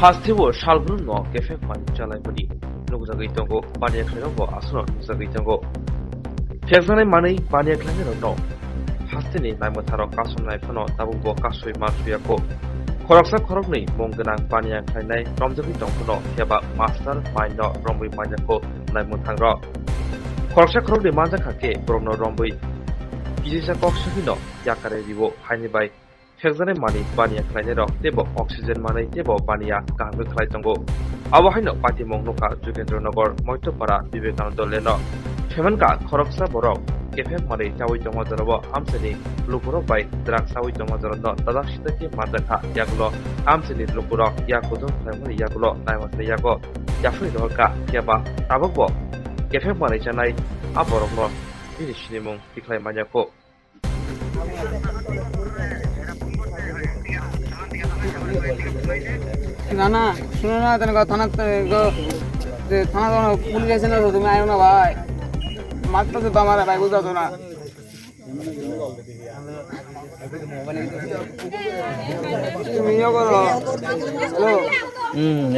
Hastibo Shalbun no Cafe Fan Jalabudi, Nugzagitongo, Bania Clango, Asno, Zagitongo. Piazane money, Bania Clango, no. Hastini, Naimotaro Castle Naifono, Tabubo Casui Marsuako. Koroksa Korogni, Monganang, Bania Clanay, from the Vitongo, Yaba, Master, Minor, Rombi Manako, Naimotangro. Koroksa Korogni Manjakake, Brono Rombi. Gizisa Koksino, Yakare Vivo, Hanibai. Piazane money, Bania Clanero, Debo, Oxygen money, Debo, Bania, Gangu Klaitongo. Awahino, Patimong Noka, Jukendro Nogor, Moitopara, Vivekanando Leno. Femanka, Koroksa Borok, Cafe money, Tawi Tomazaro, Amseni, Lupuro by Drag Sawi Tomazaro, Tadashitaki, Mandaka, Yagulo, Amseni, Lupuro, Yakudo, Family Yagulo, Naimas Yago, Yafi Dorka, Yaba, Tababo, Cafe money, Janai, Aborogno, Finish Nimum, Declare Maniaco. না না শুনো না থানা থানা police আছে না তুমি আয়ো না ভাই মারতেছে তো আমার ভাই বুঝাতো না তুমি ইয়ে করো হ্যালো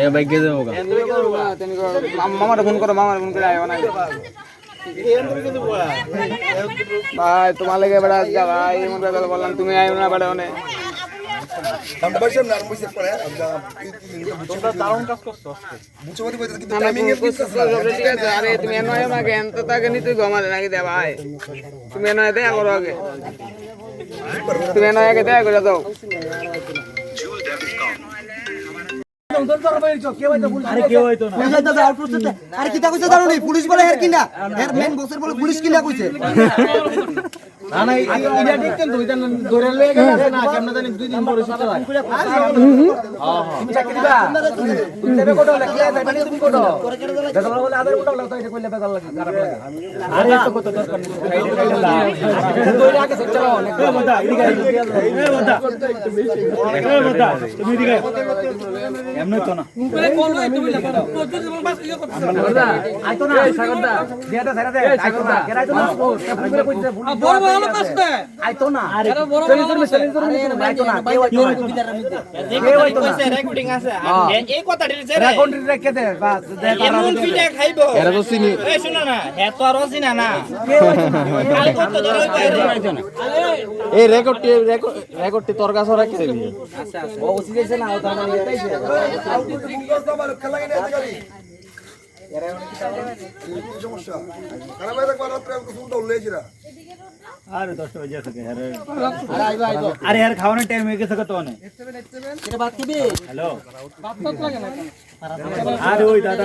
এ ভাই কে দেবো মামারে ফোন করো মামারে ফোন করে আয়ো না ভাই তোমার লেগে বেড়া ভাই এমন কথা বললাম তুমি আয়ো না বেড়া অনেক আরে তুমি নয় আমাকে এত তাকে নিতে ঘুমালে নাকি দে ভাই তুমি নয় দেয়া করো আগে তুমি নয় আগে দেয়া করে দাও আরে কেউ হইতো না আরে কিতা কইছে জানো নি পুলিশ বলে হের কিনা হের মেন বসের বলে পুলিশ কিনা কইছে না না ইডা দেখতেন তো ইদা ধরে লয়ে গেছে না কেমনে জানি দুই দিন পরে সুতা হয় তুমি চাকরি দিবা তুমি দেবে কোটো লাগলে যাইবানি তুমি কোটো বেজাল বলে আদার কোটো লাগতো এটা কইলে বেজাল লাগে খারাপ লাগে আরে এত কত দরকার নেই কইলে আগে সেট চালাও অনেক বড় ইদিকে এ বড় তুমি দিকে এমন তো না আইতো না সাগরদা দেটা ছাড়া দে আইতো না কেরাইতো না বড় ভালো কাজ দে আইতো না আরে আইতো না কেউ হইতো না রেকর্ডিং আছে এই কথাটি যে রেকর্ডিং রেখে দে বাস এমন পিঠা খাইবো এরা তো চিনি এই শুনো না হে তো আর চিনা না কেউ হইতো না কাল কত ধরে হইতো না এই রেকর্ডটি তোর কাছে রাখি দিবি আচ্ছা আচ্ছা ও সিরিয়াস না ওটা মানে এটাইছে আরে 10টা বাজে আছে আরে यार খাওয়ানোর টাইম হয়ে গেছে কত অনেক এটা বাদ দিবি হ্যালো আরে ওই দাদা